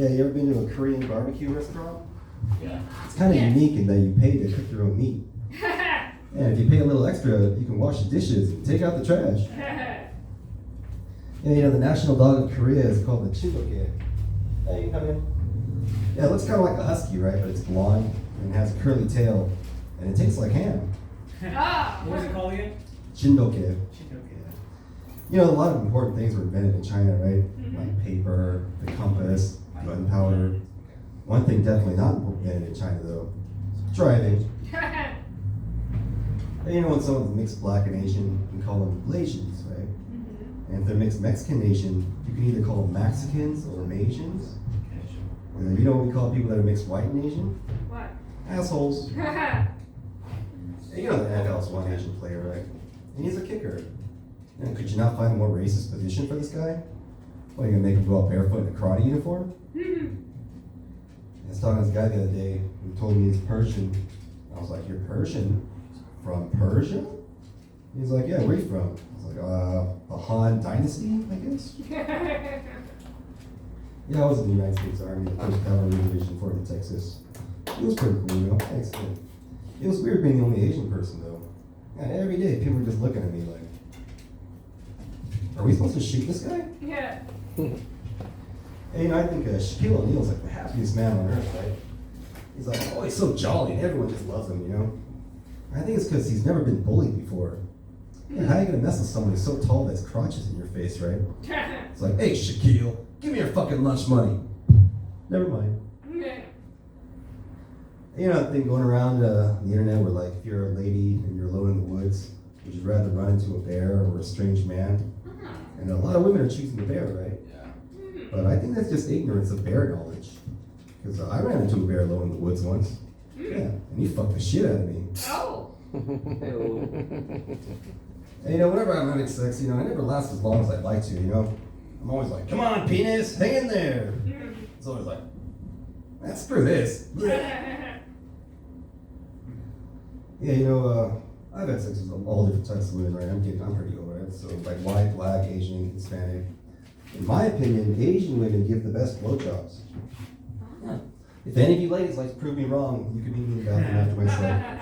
Yeah, you ever been to a Korean barbecue restaurant? Yeah. It's kind of unique in that you pay to cook your own meat. And if you pay a little extra, you can wash the dishes and take out the trash. Yeah, you know, the national dog of Korea is called the Chindoke. Hey, you come in. Yeah, it looks kind of like a husky, right? But it's blonde and has a curly tail, and it tastes like ham. What was it called again? Chindoke. You know, a lot of important things were invented in China, right? Like paper, the compass, gunpowder. One thing definitely not invented in China, though: driving. And you know, when someone's mixed black and Asian, we call them Blasians, right? And if they're mixed Mexican Asian, you can either call them Mexicans or Asians. You know what we call people that are mixed white and Asian? What? Assholes. And you know the NFL's one Asian player, right? And he's a kicker. And could you not find a more racist position for this guy? What, are you gonna make him go out barefoot in a karate uniform? I was talking to this guy the other day who told me he's Persian. I was like, you're Persian? From Persia? He's like, yeah, where are you from? I was like, the Han Dynasty, I guess? Yeah, I was in the United States Army, the 1st Cavalry Division, Fort Hood, Texas. It was pretty cool, you know? Thanks, man. It was weird being the only Asian person, though. Yeah, every day people were just looking at me like, are we supposed to shoot this guy? Yeah. Hey, you know, I think Shaquille O'Neal's like the happiest man on earth, right? He's like, oh, he's so jolly, and everyone just loves him, you know? I think it's because he's never been bullied before. Yeah, how are you gonna mess with someone who's so tall that's crotches in your face, right? It's like, hey, Shaquille, give me your fucking lunch money. Never mind. You know, that thing going around the internet where, like, if you're a lady and you're alone in the woods, would you rather run into a bear or a strange man? And a lot of women are choosing the bear, right? Yeah. But I think that's just ignorance of bear knowledge. Because I ran into a bear alone in the woods once. Yeah, and he fucked the shit out of me. Oh. And you know, whenever I'm having sex, you know, I never last as long as I'd like to, you know? I'm always like, come on, penis, hang in there. It's always like, screw this. Yeah, you know, I've had sex with all different types of women, right? I'm pretty over it. So, like white, black, Asian, Hispanic. In my opinion, Asian women give the best blowjobs. Yeah. If any of you ladies like to prove me wrong, you can meet me in the bathroom after my set.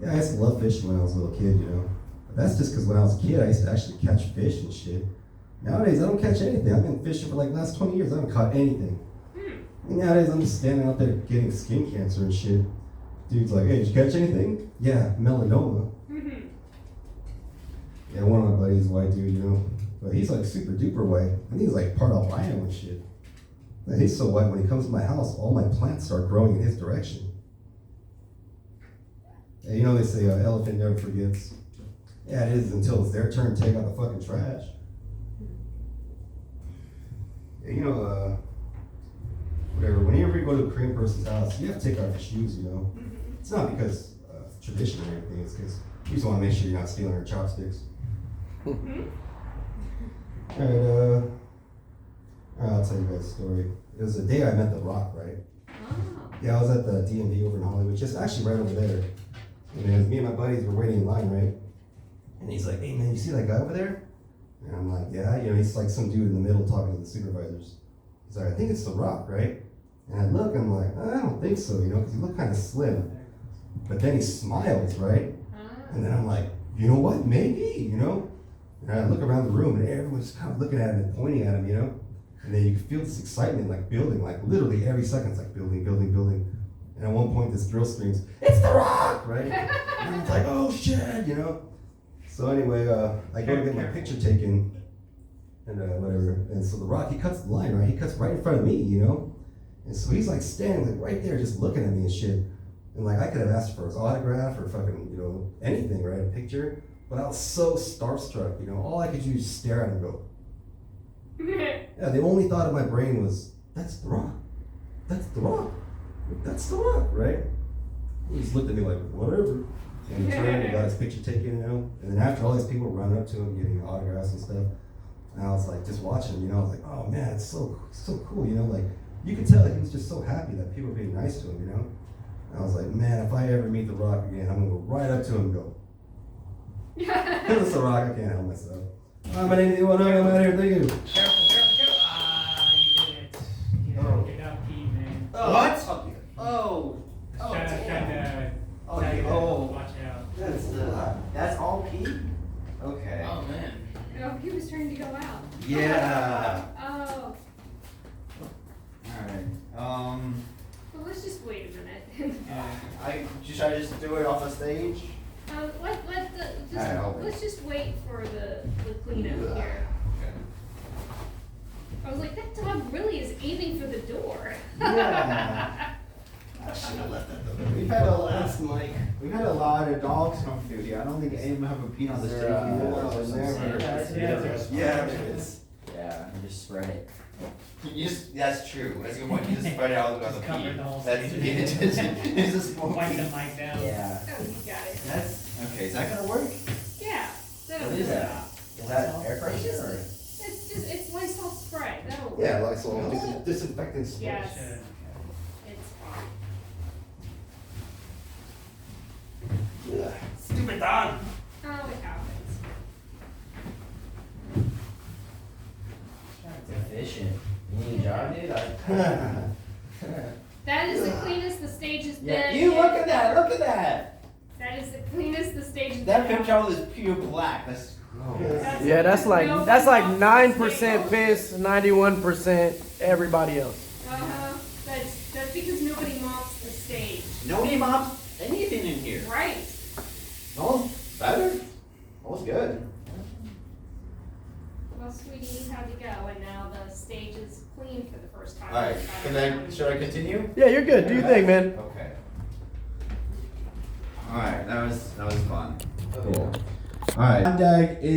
Yeah, I used to love fishing when I was a little kid, you know. But that's just because when I was a kid, I used to actually catch fish and shit. Nowadays, I don't catch anything. I've been fishing for like the last 20 years. I haven't caught anything. And nowadays, I'm just standing out there getting skin cancer and shit. Dude's like, hey, did you catch anything? Yeah, melanoma. Yeah, one of my buddies, white dude, you know. But he's like super duper white. I think he's like part albino and shit. And he's so white, when he comes to my house, all my plants start growing in his direction. Yeah, you know they say elephant never forgets. Yeah, it is until it's their turn to take out the fucking trash. Yeah, you know, whatever, whenever you go to a Korean person's house, you have to take off your shoes, you know. It's not because of tradition or anything, it's because you just want to make sure you're not stealing her chopsticks. Alright, I'll tell you guys a story. It was the day I met The Rock, right? Yeah, I was at the DMV over in Hollywood, just actually right over there. And it was me and my buddies were waiting in line, right? And he's like, hey man, you see that guy over there? And I'm like, yeah, you know, he's like some dude in the middle talking to the supervisors. He's like, I think it's The Rock, right? And I look, I'm like, I don't think so, you know, because he looked kind of slim. But then he smiles, right? And then I'm like, you know what, maybe, you know? And I look around the room and everyone's kind of looking at him and pointing at him, you know? And then you can feel this excitement like building, like literally every second it's like building, building, building. And at one point this girl screams, it's The Rock, right? And I'm like, oh shit, you know? So anyway, I go to get my picture taken and whatever. And so The Rock, he cuts the line, right? He cuts right in front of me, you know? And so he's like standing like right there just looking at me and shit. And like I could have asked for his autograph or fucking, you know, anything, right? A picture. But I was so starstruck, you know? All I could do is stare at him and go. Yeah, the only thought in my brain was, that's The Rock. That's The Rock. That's The Rock, right? He just looked at me like, whatever. And he turned and got his picture taken, you know? And then after all these people were running up to him, giving autographs and stuff, and I was like, just watching him, you know? I was like, oh man, it's so cool, you know? Like, you could tell that he was just so happy that people were being nice to him, you know? And I was like, man, if I ever meet The Rock again, I'm gonna go right up to him and go, it's The Rock, I can't help myself. My name is Iwan, I'm out here, thank you. Careful. Should I just do it off the stage? Let's just wait for the cleanup here. I was like, that dog really is aiming for the door. Yeah. I should have left that though. We've had a lot of dogs come through here. I don't think any of them have peed on the stage before. Yeah, it's. Yeah, and just spread it. That's true. That's a good point. You just spread it out on the cover pee. the whole That's stage. it's just Wipe the mic down. Yeah. Oh, you got it. That's okay. Is that gonna work? Yeah. That'll What is do it. that? Is that air pressure or? It's Lysol spray. That'll work. Yeah, Lysol, disinfectant spray. Yes. Should. It's fine. Yeah. Stupid dog. Oh, it happens. It's efficient. You need a job, dude? That is the cleanest the stage has been. Yeah. You look at that. Look at that. That is the cleanest the stage has That been. picture is pure black. That's. Yeah, that's like Nobody 9% piss, 91% everybody else. That's because nobody mops the stage. Nobody mops anything in here. Right. Oh, better. All's good. Well, sweetie, you had to go, and now the stage is clean for the first time. All right. Should I continue? Yeah, you're good. Do your thing, man. Okay. All right. That was fun. Cool. All right. On deck is